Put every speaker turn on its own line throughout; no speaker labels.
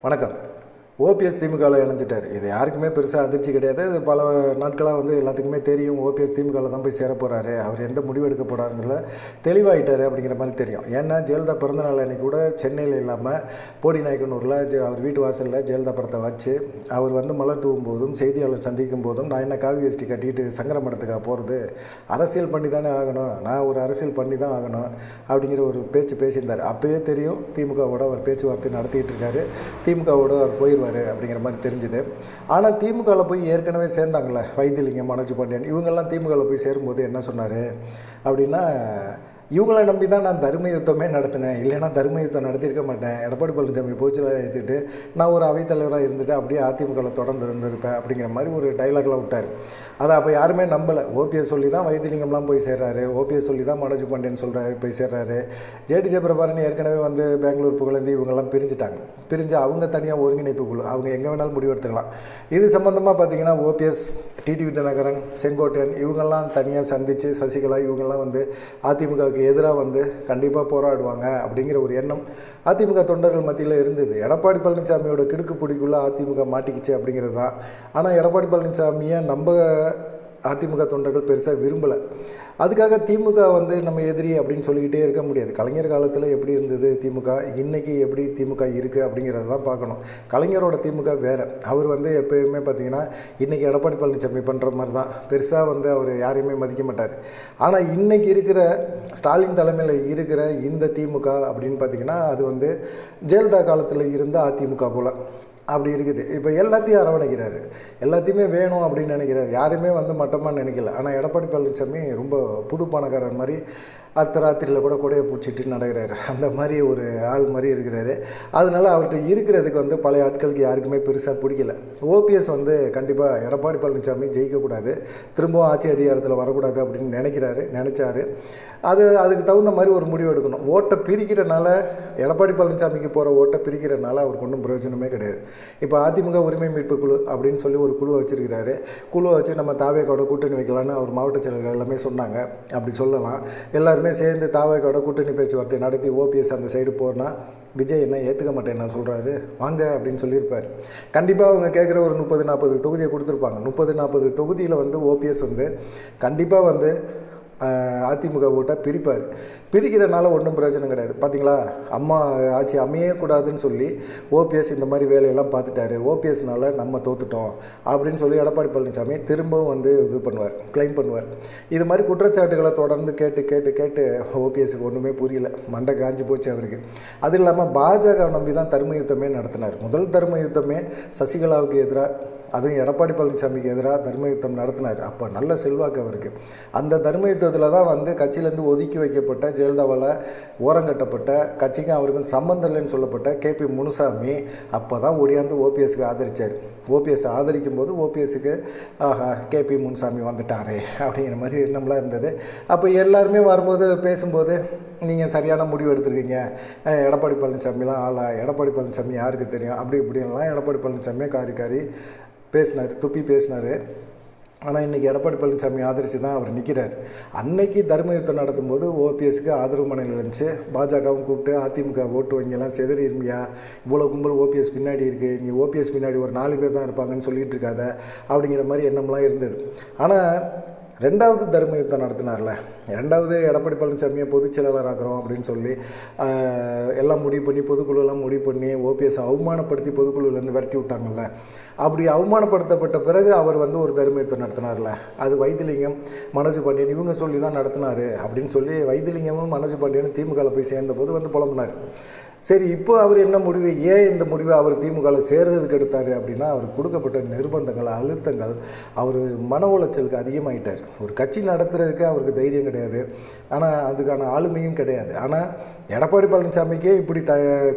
வணக்கம். ஓபிஎஸ் திமுகவில் இணைஞ்சிட்டார். இது யாருக்குமே பெருசாக அதிர்ச்சி கிடையாது. இது பல நாட்களாக எல்லாத்துக்குமே தெரியும். ஓபிஎஸ் திமுகவில் தான் போய் சேர போகிறாரு, அவர் எந்த முடிவு எடுக்க போகிறாருங்கிறத தெளிவாகிட்டார் அப்படிங்கிற மாதிரி தெரியும். ஏன்னா ஜெயலலிதா பிறந்தநாள் அன்றைக்கி கூட சென்னையில் இல்லாமல் போடி நாயக்கனூரில் அவர் வீட்டு வாசலில் ஜெயலலிதா படத்தை வச்சு அவர் மலர் தூவும் போதும் செய்தியாளர் சந்திக்கும் போதும் நான் என்ன காவி வேஷ்டி கட்டிட்டு சங்கர மடத்துக்காக போகிறது, அரசியல் பண்ணி தானே ஆகணும், நான் ஒரு அரசியல் பண்ணி தான் ஆகணும் அப்படிங்கிற ஒரு பேச்சு பேசியிருந்தார். அப்போயே தெரியும் திமுகவோட அவர் பேச்சுவார்த்தை நடத்திக்கிட்டு இருக்காரு, திமுகவோட அவர் போயிடுவார் அப்படிங்கிற மாதிரி தெரிஞ்சுது. ஆனால் திமுகவில் போய் ஏற்கனவே சேர்ந்தாங்களே வைத்திலிங்கம், மனோஜ் பாண்டியன், இவங்கெல்லாம் திமுகவில் போய் சேரும்போது என்ன சொன்னார் அப்படின்னா, இவங்களை நம்பி தான் நான் தர்ம யுத்தமே நடத்தினேன், இல்லைன்னா தர்ம யுத்தம் நடத்தியிருக்க மாட்டேன். எடப்பாடி பழனிசாமி போச்சில் ஏற்றிட்டு நான் ஒரு அவைத்தலைவராக இருந்துட்டு அப்படியே அதிமுகவில் தொடர்ந்து இருந்திருப்பேன் அப்படிங்கிற மாதிரி ஒரு டைலாக்லாம் விட்டார். அதை அப்போ யாருமே நம்பலை. ஓபிஎஸ் சொல்லி தான் வைத்திலிங்கம்லாம் போய் சேர்றாரு, ஓபிஎஸ் சொல்லி தான் மனோஜ் பாண்டியன் போய் சேர்றாரு. ஜேடி ஜெயபிரபாரன் ஏற்கனவே பெங்களூர் புகழேந்தி இவங்கெல்லாம் பிரிஞ்சுட்டாங்க. பிரிஞ்சு அவங்க தனியாக ஒருங்கிணைப்பு குழு, அவங்க எங்கே வேணாலும் முடிவெடுத்துக்கலாம். இது சம்மந்தமாக பார்த்தீங்கன்னா ஓபிஎஸ், டிடிவி தினகரன், செங்கோட்டையன் இவங்கெல்லாம் தனியாக சந்தித்து சசிகலா இவங்கெல்லாம் அதிமுகவுக்கு எதிராக கண்டிப்பாக போராடுவாங்க அப்படிங்கிற ஒரு எண்ணம் அதிமுக தொண்டர்கள் மத்தியில் இருந்தது. எடப்பாடி பழனிசாமியோட கிடுக்கு பிடிக்குள்ளே அதிமுக மாட்டிக்கிச்சு அப்படிங்கிறது தான். ஆனால் எடப்பாடி பழனிசாமியை நம்ம அதிமுக தொண்டர்கள் பெருசாக விரும்பலை. அதுக்காக திமுக நம்ம எதிரி அப்படின்னு சொல்லிக்கிட்டே இருக்க முடியாது. கலைஞர் காலத்தில் எப்படி இருந்தது திமுக, இன்றைக்கி எப்படி திமுக இருக்குது அப்படிங்கிறத தான் பார்க்கணும். கலைஞரோட திமுக வேறு. அவர் எப்போயுமே பார்த்திங்கன்னா இன்றைக்கி எடப்பாடி பழனிசாமி பண்ணுற மாதிரி தான், பெருசாக அவர் யாரையுமே மதிக்க மாட்டார். ஆனால் இன்றைக்கி இருக்கிற ஸ்டாலின் தலைமையில் இருக்கிற இந்த திமுக அப்படின்னு பார்த்திங்கன்னா அது ஜெயலலிதா காலத்தில் இருந்த அதிமுக போல் அப்படி இருக்குது. இப்போ எல்லாத்தையும் அரவணைக்கிறாரு, எல்லாத்தையுமே வேணும் அப்படின்னு நினைக்கிறாரு. யாருமே மட்டமாக நினைக்கல. ஆனால் எடப்பாடி பழனிசாமி ரொம்ப புது பணக்காரர் மாதிரி அர்த்தராத்திரியில் கூட கொடையை பிடிச்சிட்டு நடக்கிறாரு. அந்த மாதிரி ஒரு ஆள் மாதிரி இருக்கிறாரு. அதனால் அவர்கிட்ட இருக்கிறதுக்கு பழைய ஆட்களுக்கு யாருக்குமே பெருசாக பிடிக்கல. ஓபிஎஸ் கண்டிப்பாக எடப்பாடி பழனிசாமி ஜெயிக்கக்கூடாது, திரும்பவும் ஆட்சி அதிகாரத்தில் வரக்கூடாது அப்படின்னு நினச்சாரு. அதுக்கு தகுந்த மாதிரி ஒரு முடிவு எடுக்கணும். ஓட்டை பிரிக்கிறனால, எடப்பாடி பழனிசாமிக்கு போகிற ஓட்டை பிரிக்கிறனால அவருக்கு ஒன்றும் பிரயோஜனமே கிடையாது. இப்போ அதிமுக உரிமை மீட்பு குழு அப்படின்னு சொல்லி ஒரு குழுவை வச்சுருக்கிறாரு. குழுவை வச்சு நம்ம தாவேக்காவோட கூட்டணி வைக்கலான்னு அவர் மாவட்ட செயலர்கள் எல்லாமே சொன்னாங்க. அப்படி சொல்லலாம். எல்லாருமே சேர்ந்து தாவேக்காவோட கூட்டணி பேச்சுவார்த்தை நடத்தி ஓபிஎஸ் அந்த சைடு போனால் விஜய் என்ன ஏற்றுக்க மாட்டேன் நான் சொல்கிறாரு, வாங்க அப்படின்னு சொல்லியிருப்பார். கண்டிப்பாக அவங்க கேட்குற ஒரு 30-40 தொகுதியை கொடுத்துருப்பாங்க. 30-40 தொகுதியில் ஓபிஎஸ் கண்டிப்பாக அதிமுக ஓட்டை பிரிப்பார். பிரிக்கிறனால ஒன்றும் பிரயோஜனம் கிடையாது. பார்த்தீங்களா, அம்மா ஆட்சி அமையே கூடாதுன்னு சொல்லி ஓபிஎஸ் இந்த மாதிரி வேலையெல்லாம் பார்த்துட்டாரு. ஓபிஎஸ்னால நம்ம தோத்துட்டோம் அப்படின்னு சொல்லி எடப்பாடி பழனிசாமி திரும்பவும் இது பண்ணுவார், கிளைம் பண்ணுவார். இது மாதிரி குற்றச்சாட்டுகளை தொடர்ந்து கேட்டு கேட்டு கேட்டு ஓபிஎஸ்க்கு ஒன்றுமே புரியல, மண்டை காஞ்சி போச்சு அவருக்கு. அது இல்லாமல் பாஜக நம்பி தான் தர்ம யுத்தமே நடத்தினார். முதல் தர்ம யுத்தமே சசிகலாவுக்கு எதிராக, அதுவும் எடப்பாடி பழனிசாமிக்கு எதிராக தர்ம யுத்தம் நடத்தினார். அப்போ நல்ல செல்வாக்கு அவருக்கு. அந்த தர்ம யுத்தத்தில் தான் கட்சியிலேருந்து ஒதுக்கி வைக்கப்பட்ட, ஜெயலலிதாவால் ஓரங்கட்டப்பட்ட, கட்சிக்கும் அவருக்கும் சம்மந்தம் இல்லைன்னு சொல்லப்பட்ட கேபி முனுசாமி அப்போ தான் ஓடியாந்து ஓபிஎஸ்க்கு ஆதரித்தார். ஓபிஎஸ் ஆதரிக்கும் போது ஓபிஎஸ்க்கு ஆஹா கேபி முனுசாமி வந்துட்டாரே அப்படிங்கிற மாதிரி எண்ணம்லாம் இருந்தது. அப்போ எல்லாருமே வரும்போது பேசும்போது நீங்கள் சரியான முடிவு எடுத்துருக்கீங்க, எடப்பாடி பழனிசாமிலாம் ஆளா, எடப்பாடி பழனிசாமி யாருக்கு தெரியும், அப்படி இப்படின்லாம் எடப்பாடி பழனிசாமியே காரி பேசினார், துப்பி பேசினார். ஆனால் இன்றைக்கி எடப்பாடி பழனிசாமி ஆதரித்து தான் அவர் நிற்கிறார். அன்னைக்கு தர்ம யுத்தம் நடத்தும்போது ஓபிஎஸ்க்கு ஆதரவு மனையில் இருந்துச்சு. பாஜகவும் கூப்பிட்டு அதிமுக ஓட்டு வங்கியெல்லாம் செதறி இருமியா, இவ்வளோ கும்பல் ஓபிஎஸ் பின்னாடி இருக்குது, நீ ஓபிஎஸ் பின்னாடி ஒரு 4 பேர் தான் இருப்பாங்கன்னு சொல்லிகிட்டு இருக்காத அப்படிங்கிற மாதிரி எண்ணம்லாம் இருந்தது. ஆனால் ரெண்டாவது தர்ம யுத்தம் நடத்தினார்ல, ரெண்டாவது எடப்பாடி பழனிசாமியை பொதுச் செயலாளர் ஆக்குறோம் அப்படின்னு சொல்லி எல்லாம் முடிவு பண்ணி, பொதுக்குழுலாம் முடிவு பண்ணி ஓபிஎஸ் அவமானப்படுத்தி பொதுக்குழுலேருந்து விரட்டி விட்டாங்கல்ல. அப்படி அவமானப்படுத்தப்பட்ட பிறகு அவர் ஒரு தர்ம யுத்தம் நடத்தினார்ல, அது வைத்திலிங்கம், மனோஜ் பாண்டியன் இவங்க சொல்லி தான் நடத்தினார் அப்படின்னு சொல்லி வைத்திலிங்கமும் மனோஜ் பாண்டியனும் திமுகவில் போய் சேர்ந்தபோது புலம்புனார். சரி, இப்போ அவர் என்ன முடிவு, ஏன் இந்த முடிவை அவர் திமுகவில் சேர்றதுக்கு எடுத்தார் அப்படின்னா, அவருக்கு கொடுக்கப்பட்ட நிர்பந்தங்கள், அழுத்தங்கள், அவர் மன உளைச்சலுக்கு அதிகமாகிட்டார். ஒரு கட்சி நடத்துறதுக்கு அவருக்கு தைரியம் கிடையாது, ஆனால் அதுக்கான ஆளுமையும் கிடையாது. ஆனால் எடப்பாடி பழனிசாமிக்கே இப்படி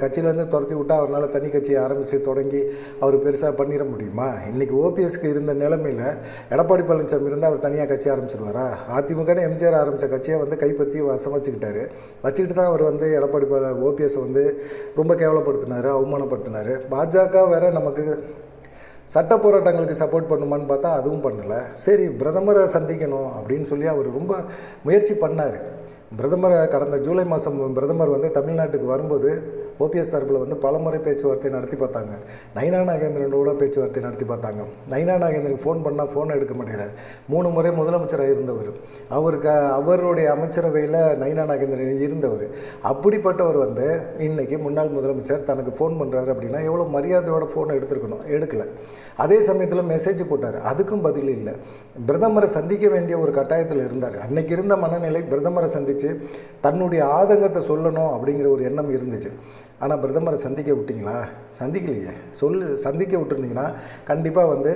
கட்சியிலேருந்து துரத்தி விட்டால் அவரால் தனி கட்சியை ஆரம்பித்து தொடங்கி அவர் பெருசாக பண்ணிட முடியுமா? இன்றைக்கி ஓபிஎஸ்க்கு இருந்த நிலைமையில் எடப்பாடி பழனிசாமி இருந்தால் அவர் தனியாக கட்சி ஆரம்பிச்சிடுவாரா? அதிமுக எம்ஜிஆர் ஆரம்பித்த கட்சியை கைப்பற்றி வசம் வச்சுக்கிட்டு தான் அவர் எடப்பாடி ஓபிஎஸை ரொம்ப கேவலப்படுத்தினார், அவமானப்படுத்தினார். பாஜக வேற நமக்கு சட்ட போராட்டங்களுக்கு சப்போர்ட் பண்ணுமான்னு பார்த்தா அதுவும் பண்ணலை. சரி, பிரதமரை சந்திக்கணும் அப்படின்னு சொல்லி அவர் ரொம்ப முயற்சி பண்ணார். பிரதமர் கடந்த ஜூலை மாதம் பிரதமர் தமிழ்நாட்டுக்கு வரும்போது ஓபிஎஸ் தரப்பில் வந்து பலமுறை பேச்சுவார்த்தை நடத்தி பார்த்தாங்க. நயினா நாகேந்திரனோட பேச்சுவார்த்தை நடத்தி பார்த்தாங்க. நயினா நாகேந்திரனுக்கு ஃபோன் பண்ணால் ஃபோனை எடுக்க மாட்டேங்கிறார். 3 முறை முதலமைச்சராக இருந்தவர், அவருடைய அமைச்சரவையில் நயினா நாகேந்திரன் இருந்தவர். அப்படிப்பட்டவர் வந்து இன்றைக்கி முன்னாள் முதலமைச்சர் தனக்கு ஃபோன் பண்ணுறாரு அப்படின்னா எவ்வளோ மரியாதையோட ஃபோனை எடுத்துருக்கணும், எடுக்கலை. அதே சமயத்தில் மெசேஜ் போட்டார், அதுக்கும் பதில் இல்லை. பிரதமரை சந்திக்க வேண்டிய ஒரு கட்டாயத்தில் இருந்தார். அன்னைக்கு இருந்த மனநிலை பிரதமரை சந்தித்து தன்னுடைய ஆதங்கத்தை சொல்லணும் அப்படிங்கிற ஒரு எண்ணம் இருந்துச்சு. ஆனால் பிரதமரை சந்திக்க விட்டிங்களா? சந்திக்கலையே. சந்திக்க விட்டுருந்தீங்கன்னா கண்டிப்பாக வந்து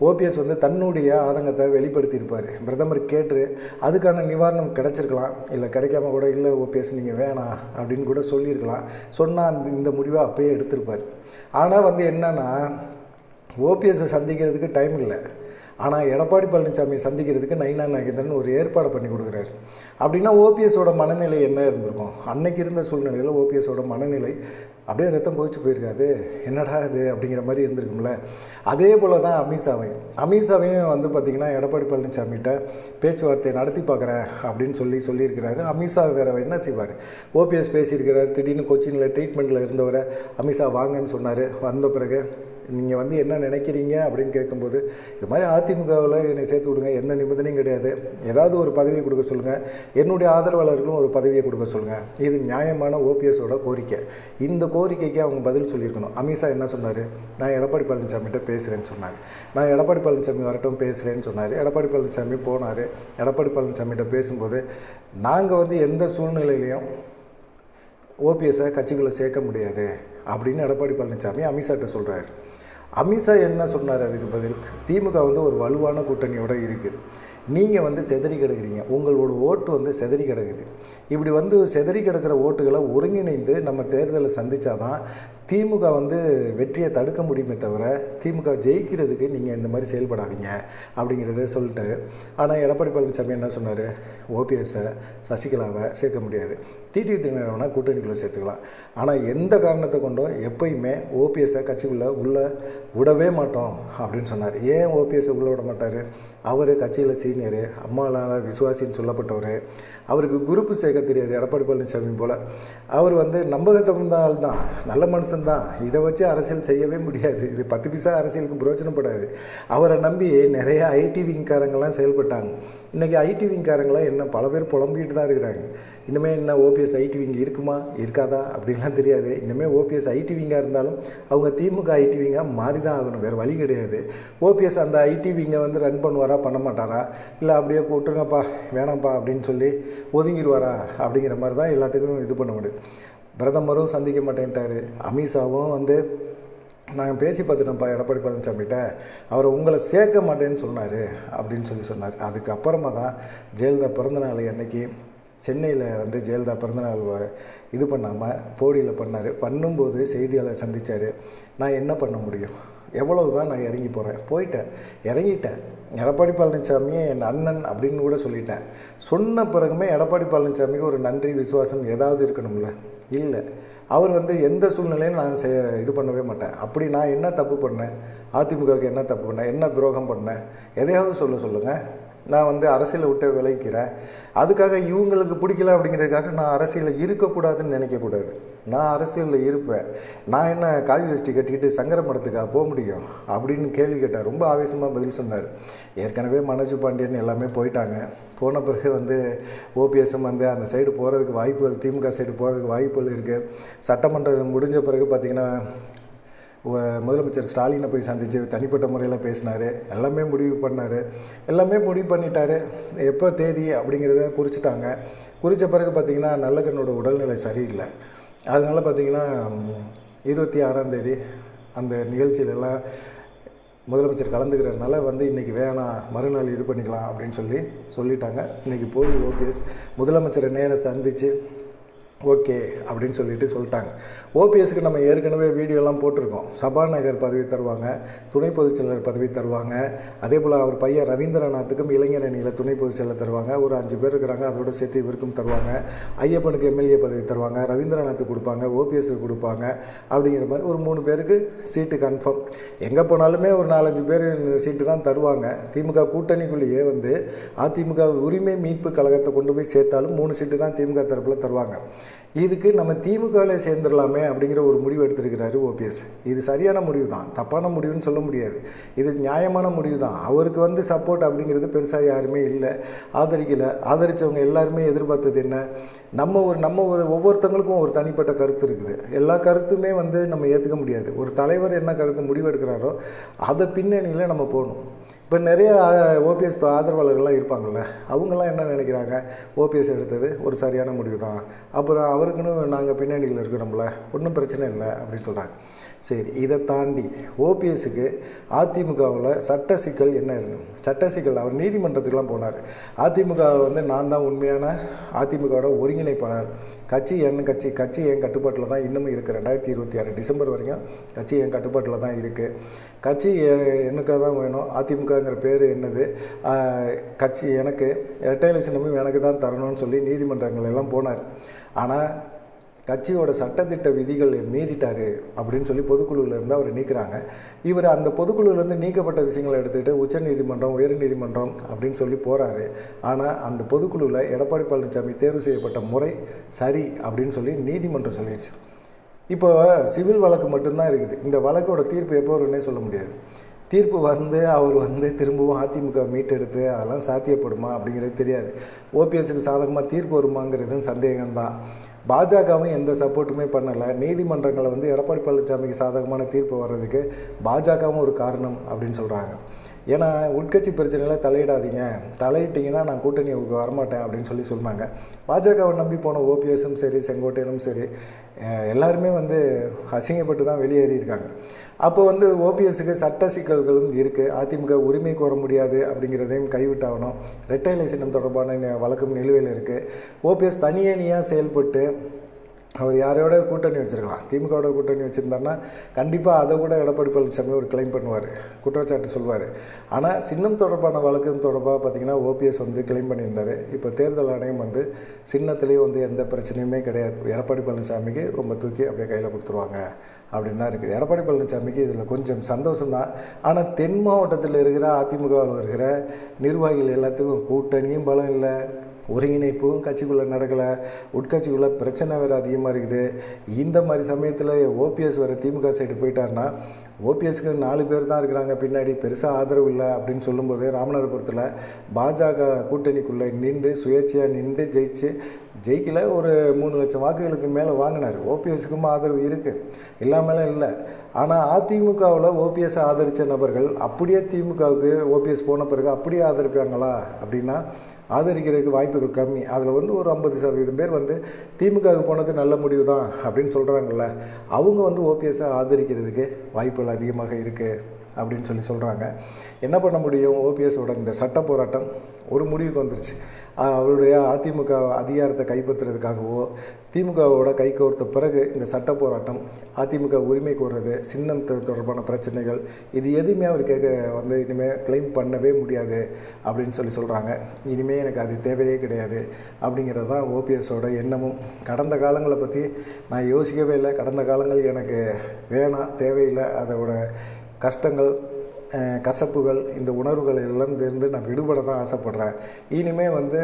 ஓபிஎஸ் வந்து தன்னுடைய ஆதங்கத்தை வெளிப்படுத்தியிருப்பார். பிரதமர் கேட்டு அதுக்கான நிவாரணம் கிடச்சிருக்கலாம், இல்லை கிடைக்காம கூட இல்லை ஓபிஎஸ் நீங்கள் வேணாம் அப்படின்னு கூட சொல்லியிருக்கலாம். சொன்னால் இந்த முடிவை அப்பயே எடுத்திருப்பார். ஆனால் வந்து என்னன்னா ஓபிஎஸ்ஸை சந்திக்கிறதுக்கு டைம் இல்லை. ஆனால் எடப்பாடி பழனிசாமி சந்திக்கிறதுக்கு நயினா நாகேந்திரன் ஒரு ஏற்பாடு பண்ணி கொடுக்குறாரு. அப்படின்னா ஓபிஎஸோட மனநிலை என்ன இருந்திருக்கும்? அன்னைக்கு இருந்த சூழ்நிலையில் ஓபிஎஸோட மனநிலை அப்படியே ரத்தம் கொதிச்சு போயிருக்காது, என்னடா இது அப்படிங்கிற மாதிரி இருந்திருக்கும்ல. அதே போல் தான் அமித்ஷாவையும் வந்து பார்த்திங்கன்னா எடப்பாடி பழனிசாமிகிட்ட பேச்சுவார்த்தை நடத்தி பார்க்குறேன் அப்படின்னு சொல்லியிருக்கிறாரு. அமித்ஷா வேறு என்ன செய்வார்? ஓபிஎஸ் பேசியிருக்கிறார். திடீர்னு கொச்சினில் ட்ரீட்மெண்ட்டில் இருந்தவரை அமித்ஷா வாங்கன்னு சொன்னார். வந்த பிறகு நீங்கள் வந்து என்ன நினைக்கிறீங்க அப்படின்னு கேட்கும்போது, இது மாதிரி அதிமுகவில் என்னை சேர்த்து விடுங்க, எந்த நிபந்தனையும் கிடையாது, ஏதாவது ஒரு பதவியை கொடுக்க சொல்லுங்கள், என்னுடைய ஆதரவாளர்களும் ஒரு பதவியை கொடுக்க சொல்லுங்கள், இது நியாயமான ஓபிஎஸோட கோரிக்கை. இந்த கோரிக்கைக்கு அவங்க பதில் சொல்லியிருக்கணும். அமித்ஷா என்ன சொன்னார்? நான் எடப்பாடி பழனிசாமிகிட்ட பேசுகிறேன்னு சொன்னார். நான் எடப்பாடி பழனிசாமி வரட்டும் பேசுகிறேன்னு சொன்னார். எடப்பாடி பழனிசாமி போனார். எடப்பாடி பழனிசாமிகிட்ட பேசும்போது, நாங்கள் வந்து எந்த சூழ்நிலையிலையும் ஓபிஎஸை கட்சிக்குள்ளே சேர்க்க முடியாது அப்படின்னு எடப்பாடி பழனிசாமி அமித்ஷாட்ட சொல்கிறார். அமித்ஷா என்ன சொன்னார் அதுக்கு பதில்? திமுக வந்து ஒரு வலுவான கூட்டணியோடு இருக்குது, நீங்கள் வந்து செதறி கிடக்குறீங்க, உங்களோட ஓட்டு வந்து செதறி கிடக்குது. இப்படி வந்து செதறி கிடக்கிற ஓட்டுகளை ஒருங்கிணைந்து நம்ம தேர்தலை சந்தித்தாதான் திமுக வந்து வெற்றியை தடுக்க முடியுமே தவிர திமுக ஜெயிக்கிறதுக்கு நீங்கள் இந்த மாதிரி செயல்படாதீங்க அப்படிங்கிறத சொல்லிட்டாரு. ஆனால் எடப்பாடி பழனிசாமி என்ன சொன்னார்? ஓபிஎஸை சசிகலாவை சேர்க்க முடியாது, டிடிவி தினகரனை கூட்டணிக்குள்ளே சேர்த்துக்கலாம், ஆனால் எந்த காரணத்தை கொண்டும் எப்பயுமே ஓபிஎஸை கட்சிக்குள்ளே உள்ளே விடவே மாட்டோம் அப்படின்னு சொன்னார். ஏன் ஓபிஎஸ் உள்ளே விட மாட்டார்? அவர் கட்சியில் சீனியரு, அம்மாவால் விசுவாசின்னு சொல்லப்பட்டவர். அவருக்கு குரூப்பு சேர்க்க தெரியாது எடப்பாடி பழனிசாமி போல். அவர் வந்து நம்பகத்தமிழ்ந்த ஆள் தான், நல்ல மனுஷன்தான். இதை வச்சு அரசியல் செய்யவே முடியாது. இது 10 பைசா அரசியலுக்கு பிரயோஜனப்படாது. அவரை நம்பி நிறைய ஐடி விங்காரங்கள்லாம் செயல்பட்டாங்க. இன்றைக்கி ஐடி விங்காரங்களாம் என்ன பல பேர் புலம்பிக்கிட்டு தான் இருக்கிறாங்க. இன்னுமே என்ன ஓபிஎஸ் ஐடி விங் இருக்குமா இருக்காதா அப்படின்லாம் தெரியாது. இன்னுமே ஓபிஎஸ் ஐடி விங்காக இருந்தாலும் அவங்க திமுக ஐடி விங்காக மாறி தான் ஆகணும், வேறு வழி கிடையாது. ஓபிஎஸ் அந்த ஐடி விங்கை வந்து ரன் பண்ணுவாரா பண்ண மாட்டாரா, இல்லை அப்படியே போட்டுருங்கப்பா வேணாம்ப்பா அப்படின்னு சொல்லி ஒதுங்கிடுவாரா அப்படிங்கிற மாதிரி தான் எல்லாத்துக்கும் இது பண்ண முடியும். பிரதமரும் சந்திக்க மாட்டேன்ட்டார். அமித்ஷாவும் வந்து நாங்கள் பேசி பார்த்துட்டோம்ப்பா எடப்பாடி பழனிசாமிகிட்ட, அவரை உங்களை சேர்க்க மாட்டேன்னு சொன்னார் அப்படின்னு சொன்னார். அதுக்கப்புறமா தான் ஜெயலலிதா பிறந்தநாள் அன்னைக்கு சென்னையில் வந்து ஜெயலலிதா பிறந்தநாள் இது பண்ணாமல் போடியில் பண்ணார். பண்ணும்போது செய்தியாளர் சந்தித்தார். நான் என்ன பண்ண முடியும், எவ்வளவு தான் நான் இறங்கிட்டேன். எடப்பாடி பழனிசாமியை என் அண்ணன் அப்படின்னு கூட சொல்லிட்டேன். சொன்ன பிறகுமே எடப்பாடி பழனிசாமிக்கு ஒரு நன்றி விசுவாசம் ஏதாவது இருக்கணும்ல? இல்லை. அவர் வந்து எந்த சூழ்நிலையும் நான் இது பண்ணவே மாட்டேன். அப்படி நான் என்ன தப்பு பண்ணேன், அதிமுகவுக்கு என்ன தப்பு பண்ணேன், என்ன துரோகம் பண்ணேன், எதையாவது சொல்லுங்கள். நான் வந்து அரசியலை விட்டு விளைக்கிறேன். அதுக்காக இவங்களுக்கு பிடிக்கல அப்படிங்கிறதுக்காக நான் அரசியலில் இருக்கக்கூடாதுன்னு நினைக்கக்கூடாது. நான் அரசியலில் இருப்பேன். நான் என்ன காவி வேஷ்டி கட்டிக்கிட்டு சங்கர மடத்துக்காக போக முடியும் அப்படின்னு கேள்வி கேட்டார். ரொம்ப ஆவேசமாக பதில் சொன்னார். ஏற்கனவே மனோஜ் பாண்டியன் எல்லாமே போயிட்டாங்க. போன பிறகு வந்து ஓபிஎஸும் வந்து அந்த சைடு போகிறதுக்கு வாய்ப்புகள், திமுக சைடு போகிறதுக்கு வாய்ப்புகள் இருக்குது. சட்டமன்றம் முடிஞ்ச பிறகு பார்த்திங்கன்னா முதலமைச்சர் ஸ்டாலினை போய் சந்தித்து தனிப்பட்ட முறையில் பேசினார். எல்லாமே முடிவு பண்ணிட்டார். எப்போ தேதி அப்படிங்கிறத குறிச்சிட்டாங்க. குறித்த பிறகு பார்த்திங்கன்னா நல்லகண்ணோட உடல்நிலை சரியில்லை. அதனால் பார்த்திங்கன்னா 26ஆம் தேதி அந்த நிகழ்ச்சியிலெல்லாம் முதலமைச்சர் கலந்துக்கிறதுனால வந்து இன்றைக்கி வேணாம், மறுநாள் இது பண்ணிக்கலாம் அப்படின்னு சொல்லிட்டாங்க. இன்றைக்கி போய் ஓபிஎஸ் முதலமைச்சரை நேராக சந்தித்து ஓகே அப்படின்னு சொல்லிட்டாங்க. ஓபிஎஸ்க்கு நம்ம ஏற்கனவே வீடியோலாம் போட்டிருக்கோம். சபாநாயகர் பதவி தருவாங்க, துணை பொதுச்செயலர் பதவி தருவாங்க. அதே போல் அவர் பையன் ரவீந்திரநாத்துக்கும் இளைஞர் அணியில் துணை பொதுச்செயலர் தருவாங்க. ஒரு 5 பேர் இருக்கிறாங்க, அதோட சேர்த்து இவருக்கும் தருவாங்க. ஐயப்பனுக்கு எம்எல்ஏ பதவி தருவாங்க, ரவீந்திரநாத்துக்கு கொடுப்பாங்க, ஓபிஎஸ்க்கு கொடுப்பாங்க. அப்படிங்கிற மாதிரி ஒரு 3 பேருக்கு சீட்டு கன்ஃபார்ம். எங்கே போனாலுமே ஒரு 4-5 பேர் சீட்டு தான் தருவாங்க. திமுக கூட்டணிக்குள்ளேயே வந்து அதிமுக உரிமை மீட்பு கழகத்தை கொண்டு போய் சேர்த்தாலும் 3 சீட்டு தான் திமுக தரப்பில் தருவாங்க. இதுக்கு நம்ம திமுகவில் சேர்ந்துடலாமே அப்படிங்கிற ஒரு முடிவு எடுத்திருக்கிறாரு ஓபிஎஸ். இது சரியான முடிவு தான், தப்பான முடிவுன்னு சொல்ல முடியாது. இது நியாயமான முடிவு தான். அவருக்கு வந்து சப்போர்ட் அப்படிங்கிறது பெருசாக யாருமே இல்லை, ஆதரிக்கலை. ஆதரித்தவங்க எல்லாருமே எதிர்பார்த்தது என்ன, நம்ம ஒரு ஒவ்வொருத்தங்களுக்கும் ஒரு தனிப்பட்ட கருத்து இருக்குது. எல்லா கருத்துமே வந்து நம்ம ஏற்றுக்க முடியாது. ஒரு தலைவர் என்ன கருத்து முடிவு எடுக்கிறாரோ அதை பின்னணியில் நம்ம போகணும். இப்போ நிறைய ஓபிஎஸ் ஆதரவாளர்கள்லாம் இருப்பாங்கள்ல, அவங்கெல்லாம் என்ன நினைக்கிறாங்க, ஓபிஎஸ் எடுத்தது ஒரு சரியான முடிவு தான், அப்புறம் அவருக்குன்னு நாங்கள் பின்னணியில் இருக்கிறோம்ல, ஒன்றும் பிரச்சனை இல்லை அப்படின்னு சொல்கிறாங்க. சரி, இதை தாண்டி ஓபிஎஸ்க்கு அதிமுகவில் சட்ட சிக்கல் என்ன இருந்தது? சட்ட சிக்கல், அவர் நீதிமன்றத்துக்கெலாம் போனார். அதிமுக வந்து நான் தான் உண்மையான அதிமுகவோட ஒருங்கிணைப்பாளர், கட்சி என் கட்டுப்பாட்டில் தான் இன்னமும் இருக்குது. 2026 டிசம்பர் வரைக்கும் கட்சி என் கட்டுப்பாட்டில் தான் இருக்குது. கட்சி எனக்காக தான் வேணும், அதிமுகங்கிற பேர் என்னது, கட்சி எனக்கு, இரட்டை சின்னமும் எனக்கு தான் தரணும்னு சொல்லி நீதிமன்றங்கள் எல்லாம் போனார். ஆனால் கட்சியோட சட்டத்திட்ட விதிகள் மீறிட்டார் அப்படின்னு சொல்லி பொதுக்குழுவிலேருந்து அவர் நீக்கிறாங்க. இவர் அந்த பொதுக்குழுவிலேருந்து நீக்கப்பட்ட விஷயங்களை எடுத்துகிட்டு உச்சநீதிமன்றம், உயர்நீதிமன்றம் அப்படின்னு சொல்லி போகிறாரு. ஆனால் அந்த பொதுக்குழுவில் எடப்பாடி பழனிசாமி தேர்வு செய்யப்பட்ட முறை சரி அப்படின்னு சொல்லி நீதிமன்றம் சொல்லிடுச்சு. இப்போ சிவில் வழக்கு மட்டும்தான் இருக்குது. இந்த வழக்கோட தீர்ப்பு எப்போ வரும்னே சொல்ல முடியாது. தீர்ப்பு வந்து அவர் வந்து திரும்பவும் அதிமுக மீட்டெடுத்து அதெல்லாம் சாத்தியப்படுமா அப்படிங்கிறது தெரியாது. ஓபிஎஸ்க்கு சாதகமாக தீர்ப்பு வருமாங்கிறது சந்தேகம்தான். பாஜகவும் எந்த சப்போர்ட்டுமே பண்ணலை. நீதிமன்றங்களை வந்து எடப்பாடி பழனிசாமிக்கு சாதகமான தீர்ப்பு வர்றதுக்கு பாஜகவும் ஒரு காரணம் அப்படின்னு சொல்கிறாங்க. ஏன்னா உட்கட்சி பிரச்சனையில் தலையிடாதீங்க, தலையிட்டிங்கன்னா நான் கூட்டணிக்கு வரமாட்டேன் அப்படின்னு சொல்லி சொன்னாங்க. பாஜகவை நம்பி போன ஓபிஎஸும் சரி, செங்கோட்டையனும் சரி, எல்லாருமே வந்து அசிங்கப்பட்டு தான் வெளியேறியிருக்காங்க. அப்போ வந்து ஓபிஎஸ்க்கு சட்ட சிக்கல்களும் இருக்குது. அதிமுக உரிமை கோர முடியாது அப்படிங்கிறதையும் கைவிட்டாகணும். இரட்டை இலை சின்னம் தொடர்பான வழக்கும் நிலுவையில் இருக்குது. ஓபிஎஸ் தனியணியாக செயல்பட்டு அவர் யாரையோட கூட்டணி வச்சுருக்கலாம், திமுகவோட கூட்டணி வச்சுருந்தாருன்னா கண்டிப்பாக அதை கூட எடப்பாடி பழனிசாமி ஒரு கிளைம் பண்ணுவார், குற்றச்சாட்டு சொல்வார். ஆனால் சின்னம் தொடர்பான வழக்கு தொடர்பாக பார்த்திங்கன்னா ஓபிஎஸ் வந்து கிளைம் பண்ணியிருந்தார். இப்போ தேர்தல் ஆணையம் வந்து சின்னத்துலேயே வந்து எந்த பிரச்சனையுமே கிடையாது, எடப்பாடி பழனிசாமிக்கு ரொம்ப தூக்கி அப்படியே கையில் கொடுத்துருவாங்க அப்படின்னு தான் இருக்குது. எடப்பாடி பழனிசாமிக்கு இதில் கொஞ்சம் சந்தோஷம்தான். ஆனால் தென் மாவட்டத்தில் இருக்கிற அதிமுகவில் இருக்கிற நிர்வாகிகள் எல்லாத்துக்கும் கூட்டணியும் பலம் இல்லை, ஒருங்கிணைப்பும் கட்சிக்குள்ளே நடக்கலை, உட்கட்சிக்குள்ளே பிரச்சனை வேறு அதிகமாக இருக்குது. இந்த மாதிரி சமயத்தில் ஓபிஎஸ் வேறு திமுக சைடு போயிட்டார்னா, ஓபிஎஸ்க்கு 4 பேர் தான் இருக்கிறாங்க பின்னாடி, பெருசாக ஆதரவு இல்லை அப்படின்னு சொல்லும்போது ராமநாதபுரத்தில் பாஜக கூட்டணிக்குள்ளே நின்று சுயேட்சையாக நின்று ஜெயிக்கல, ஒரு 3 லட்சம் வாக்குகளுக்கு மேலே வாங்கினார். ஓபிஎஸ்க்கும் ஆதரவு இருக்குது, இல்லாமலாம் இல்லை. ஆனால் அதிமுகவில் ஓபிஎஸ் ஆதரித்த நபர்கள் அப்படியே திமுகவுக்கு ஓபிஎஸ் போன பிறகு அப்படியே ஆதரிப்பாங்களா அப்படின்னா ஆதரிக்கிறதுக்கு வாய்ப்புகள் கம்மி. அதில் வந்து ஒரு 50% பேர் வந்து திமுகவுக்கு போனது நல்ல முடிவு தான் அப்படின்னு சொல்கிறாங்கல்ல, அவங்க வந்து ஓபிஎஸ்ஸை ஆதரிக்கிறதுக்கு வாய்ப்புகள் அதிகமாக இருக்குது அப்படின்னு சொல்கிறாங்க. என்ன பண்ண முடியும்? ஓபிஎஸோட இந்த சட்ட போராட்டம் ஒரு முடிவுக்கு வந்துருச்சு. அவருடைய அதிமுக அதிகாரத்தை கைப்பற்றுறதுக்காகவோ திமுகவோட கை கோர்த்த பிறகு இந்த சட்ட போராட்டம், அதிமுக உரிமை கோர்றது, சின்னம் தொடர்பான பிரச்சனைகள், இது எதுவுமே அவர் வந்து இனிமேல் கிளைம் பண்ணவே முடியாது அப்படின்னு சொல்கிறாங்க. இனிமேல் எனக்கு அது தேவையே கிடையாது அப்படிங்கிறது தான் ஓபிஎஸோட எண்ணமும். கடந்த காலங்களை பற்றி நான் யோசிக்கவே இல்லை. கடந்த காலங்கள் எனக்கு வேணாம், தேவையில்லை. அதோட கஷ்டங்கள், கசப்புகள், இந்த உணர்வுகள் எல்லாம் இருந்து நான் விடுபட தான் ஆசைப்பட்றேன். இனிமேல் வந்து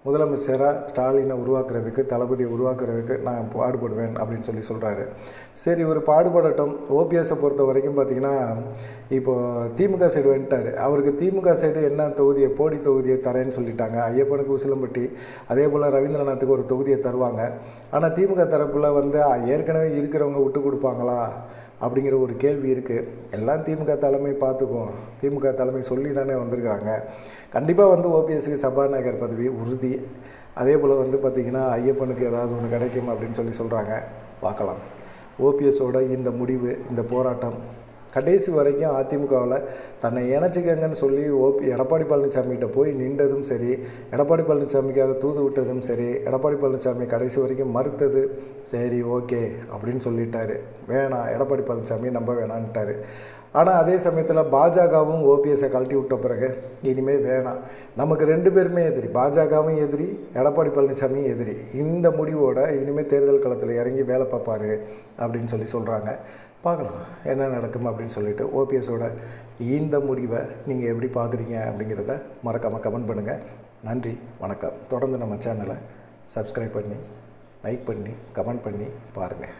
முதலமைச்சராக ஸ்டாலினை உருவாக்குறதுக்கு, தளபதியை உருவாக்குறதுக்கு நான் பாடுபடுவேன் அப்படின்னு சொல்கிறாரு. சரி, ஒரு பாடுபடட்டும். ஓபிஎஸை பொறுத்த வரைக்கும் பார்த்திங்கன்னா இப்போது திமுக சைடு வந்துட்டார். அவருக்கு திமுக சைடு என்ன தொகுதியை, போடி தொகுதியை தரேன்னு சொல்லிட்டாங்க. ஐயப்பனுக்கு உசிலம்பட்டி, அதே போல் ரவீந்திரநாத்துக்கு ஒரு தொகுதியை தருவாங்க. ஆனால் திமுக தரப்பில் வந்து ஏற்கனவே இருக்கிறவங்க விட்டு கொடுப்பாங்களா அப்படிங்கிற ஒரு கேள்வி இருக்குது. எல்லாம் திமுக தலைமை பார்த்துக்கும், திமுக தலைமை சொல்லி தானே வந்திருக்கிறாங்க. கண்டிப்பாக வந்து ஓபிஎஸ்க்கு சபாநாயகர் பதவி உறுதி. அதே போல் வந்து பார்த்திங்கன்னா ஐயப்பனுக்கு ஏதாவது ஒன்று கிடைக்கும் அப்படின்னு சொல்கிறாங்க. பார்க்கலாம். ஓபிஎஸோட இந்த முடிவு, இந்த போராட்டம் கடைசி வரைக்கும் அதிமுகவில் தன்னை இணைச்சிக்கங்கன்னு சொல்லி எடப்பாடி பழனிசாமிகிட்ட போய் நின்றதும் சரி, எடப்பாடி பழனிசாமிக்காக தூது விட்டதும் சரி, எடப்பாடி பழனிசாமி கடைசி வரைக்கும் மறுத்தது சரி ஓகே அப்படின்னு சொல்லிட்டாரு. வேணாம், எடப்பாடி பழனிசாமி நம்ப வேணான்ட்டார். ஆனால் அதே சமயத்தில் பாஜகவும் ஓபிஎஸை கழட்டி விட்ட பிறகு இனிமேல் வேணாம், நமக்கு 2 பேருமே எதிரி, பாஜகவும் எதிரி, எடப்பாடி பழனிசாமியும் எதிரி. இந்த முடிவோட இனிமேல் தேர்தல் களத்தில் இறங்கி வேலை பார்ப்பார் அப்படின்னு சொல்கிறாங்க. பார்க்கலாம் என்ன நடக்கும் அப்படின்னு சொல்லிட்டு ஓபிஎஸோட இந்த முடிவை நீங்கள் எப்படி பார்க்குறீங்க அப்படிங்கிறத மறக்காமல் கமெண்ட் பண்ணுங்கள். நன்றி, வணக்கம். தொடர்ந்து நம்ம சேனலை சப்ஸ்கிரைப் பண்ணி லைக் பண்ணி கமெண்ட் பண்ணி பாருங்கள்.